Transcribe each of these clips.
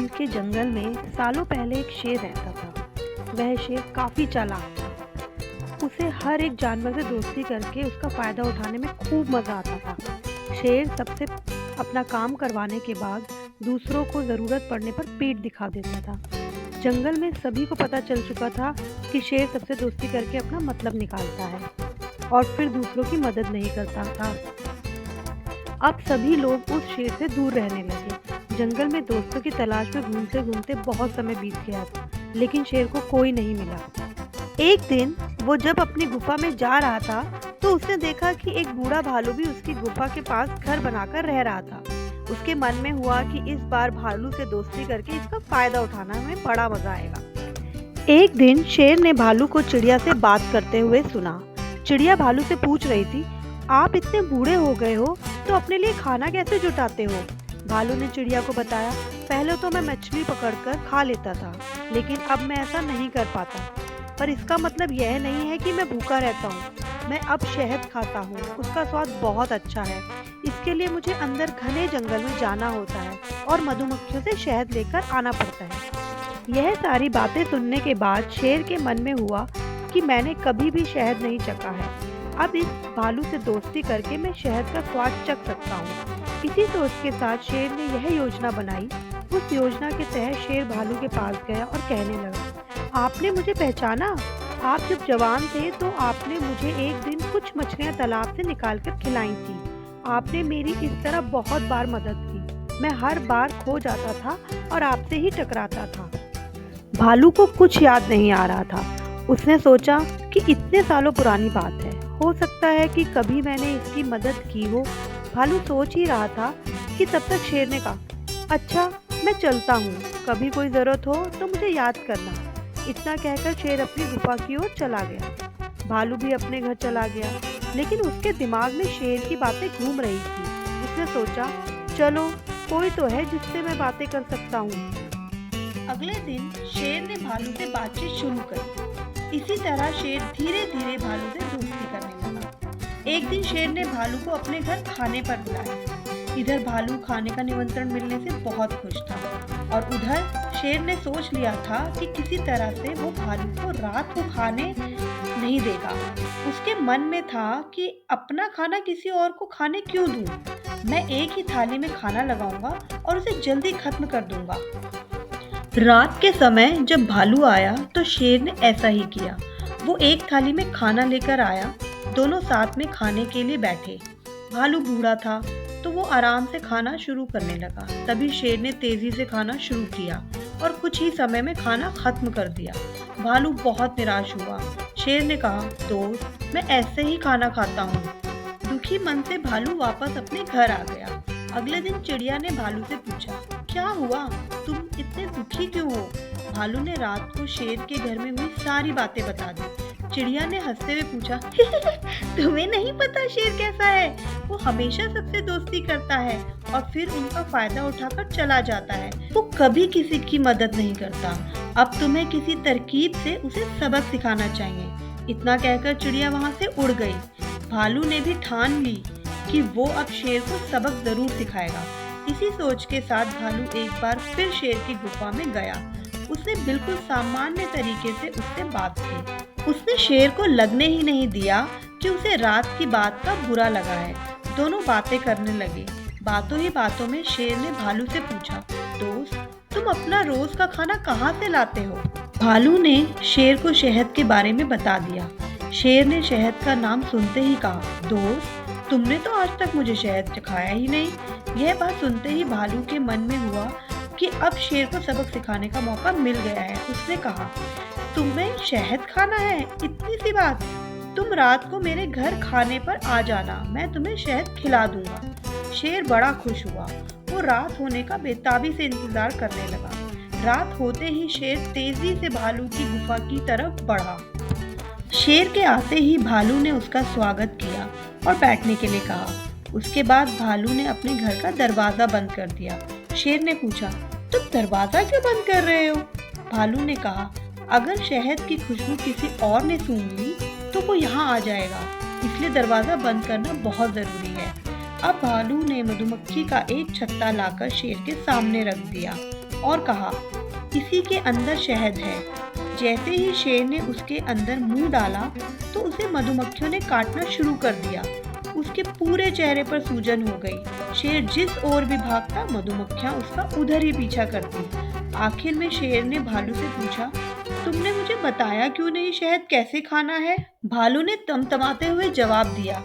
के जंगल में सालों पहले एक शेर रहता था। वह शेर काफ़ी चालाक था। उसे हर एक जानवर से दोस्ती करके उसका फ़ायदा उठाने में खूब मज़ा आता था। शेर सबसे अपना काम करवाने के बाद दूसरों को ज़रूरत पड़ने पर पीठ दिखा देता था। जंगल में सभी को पता चल चुका था कि शेर सबसे दोस्ती करके अपना मतलब निकालता है और फिर दूसरों की मदद नहीं करता था। अब सभी लोग उस शेर से दूर रहने लगे। जंगल में दोस्तों की तलाश में घूमते घूमते बहुत समय बीत गया था, लेकिन शेर को कोई नहीं मिला। एक दिन वो जब अपनी गुफा में जा रहा था तो उसने देखा कि एक बूढ़ा भालू भी उसकी गुफा के पास घर बनाकर रह रहा था। उसके मन में हुआ कि इस बार भालू से दोस्ती करके इसका फायदा उठाना में बड़ा मजा आएगा। एक दिन शेर ने भालू को चिड़िया से बात करते हुए सुना। चिड़िया भालू से पूछ रही थी, आप इतने बूढ़े हो गए हो तो अपने लिए खाना कैसे जुटाते हो? भालू ने चिड़िया को बताया, पहले तो मैं मछली पकड़कर खा लेता था, लेकिन अब मैं ऐसा नहीं कर पाता। पर इसका मतलब यह नहीं है कि मैं भूखा रहता हूँ। मैं अब शहद खाता हूँ, उसका स्वाद बहुत अच्छा है। इसके लिए मुझे अंदर घने जंगल में जाना होता है और मधुमक्खियों से शहद लेकर आना पड़ता है। यह सारी बातें सुनने के बाद शेर के मन में हुआ कि मैंने कभी भी शहद नहीं चखा है। अब इस भालू से दोस्ती करके मैं शहद का स्वाद चख सकता हूँ। इसी सोच के साथ शेर ने यह योजना बनाई। उस योजना के तहत शेर भालू के पास गया और कहने लगा, आपने मुझे पहचाना? आप जब जवान थे तो आपने मुझे एक दिन कुछ मछलियाँ तालाब से निकालकर खिलाई थी। आपने मेरी इस तरह बहुत बार मदद की। मैं हर बार खो जाता था और आपसे ही टकराता था। भालू को कुछ याद नहीं आ रहा था। उसने सोचा कि इतने सालों पुरानी बात है, हो सकता है कि कभी मैंने इसकी मदद की हो। भालू सोच ही रहा था कि तब तक शेर ने कहा, अच्छा मैं चलता हूँ, कभी कोई ज़रूरत हो तो मुझे याद करना। इतना कहकर शेर अपनी गुफा की ओर चला गया। भालू भी अपने घर चला गया, लेकिन उसके दिमाग में शेर की बातें घूम रही थी। उसने सोचा, चलो कोई तो है जिससे मैं बातें कर सकता हूँ। अगले दिन शेर ने भालू से बातचीत शुरू कर। इसी तरह शेर धीरे धीरे भालू से दोस्ती करने लगा। एक दिन शेर ने भालू को अपने घर खाने पर बुलाया। इधर भालू खाने का निमंत्रण मिलने से बहुत खुश था और उधर शेर ने सोच लिया था कि किसी तरह से वो भालू को रात को खाने नहीं देगा। उसके मन में था कि अपना खाना किसी और को खाने क्यों दूं? मैं एक ही थाली में खाना लगाऊंगा और उसे जल्दी खत्म कर दूंगा। रात के समय जब भालू आया तो शेर ने ऐसा ही किया। वो एक थाली में खाना लेकर आया। दोनों साथ में खाने के लिए बैठे। भालू बूढ़ा था तो वो आराम से खाना शुरू करने लगा। तभी शेर ने तेजी से खाना शुरू किया और कुछ ही समय में खाना खत्म कर दिया। भालू बहुत निराश हुआ। शेर ने कहा, दोस्त मैं ऐसे ही खाना खाता हूँ। दुखी मन से भालू वापस अपने घर आ गया। अगले दिन चिड़िया ने भालू से पूछा, क्या हुआ, तुम इतने दुखी क्यों हो? भालू ने रात को शेर के घर में हुई सारी बातें बता दी। चिड़िया ने हंसते हुए पूछा, तुम्हें नहीं पता शेर कैसा है? वो हमेशा सबसे दोस्ती करता है और फिर उनका फायदा उठाकर चला जाता है। वो कभी किसी की मदद नहीं करता। अब तुम्हें किसी तरकीब से उसे सबक सिखाना चाहिए। इतना कहकर चिड़िया वहाँ से उड़ गई। भालू ने भी ठान ली कि वो अब शेर को सबक जरूर सिखाएगा। इसी सोच के साथ भालू एक बार फिर शेर की गुफा में गया। उसने बिल्कुल सामान्य तरीके से उससे बात की। उसने शेर को लगने ही नहीं दिया कि उसे रात की बात का बुरा लगा है। दोनों बातें करने लगे। बातों ही बातों में शेर ने भालू से पूछा, दोस्त तुम अपना रोज का खाना कहाँ से लाते हो? भालू ने शेर को शहद के बारे में बता दिया। शेर ने शहद का नाम सुनते ही कहा, दोस्त तुमने तो आज तक मुझे शहद चखाया ही नहीं। यह बात सुनते ही भालू के मन में हुआ कि अब शेर को सबक सिखाने का मौका मिल गया है। उसने कहा, तुम्हें शहद खाना है? इतनी सी बात? तुम रात को मेरे घर खाने पर आ जाना, मैं तुम्हें शहद खिला दूंगा। शेर बड़ा खुश हुआ। वो रात होने का बेताबी से इंतजार करने लगा। रात होते ही शेर तेजी से भालू की गुफा की तरफ बढ़ा। शेर के आते ही भालू ने उसका स्वागत किया और बैठने के लिए कहा। उसके बाद भालू ने अपने घर का दरवाजा बंद कर दिया। शेर ने पूछा, तुम दरवाजा क्यों बंद कर रहे हो? भालू ने कहा, अगर शहद की खुशबू किसी और ने सूंघ ली तो वो यहाँ आ जाएगा, इसलिए दरवाजा बंद करना बहुत जरूरी है। अब भालू ने मधुमक्खी का एक छत्ता लाकर शेर के सामने रख दिया। और कहा, इसी के अंदर शहद है। जैसे ही शेर ने उसके अंदर मुंह डाला तो उसे मधुमक्खियों ने काटना शुरू कर दिया। उसके पूरे चेहरे पर सूजन हो गई। शेर जिस ओर भी भागता मधुमक्खियां उसका उधर ही पीछा करती। आखिर में शेर ने भालू से पूछा, तुमने मुझे बताया क्यों नहीं शहद कैसे खाना है? भालू ने तमतमाते हुए जवाब दिया,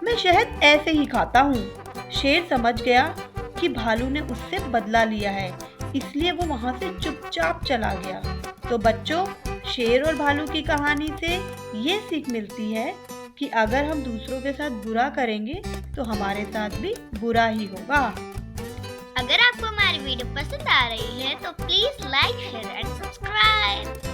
मैं शहद ऐसे ही खाता हूँ। शेर समझ गया कि भालू ने उससे बदला लिया है, इसलिए वो वहां से चुपचाप चला गया। तो बच्चों, शेर और भालू की कहानी से ये सीख मिलती है कि अगर हम दूसरों के साथ बुरा करेंगे तो हमारे साथ भी बुरा ही होगा। अगर आपको हमारी वीडियो पसंद आ रही है तो please like, share and subscribe.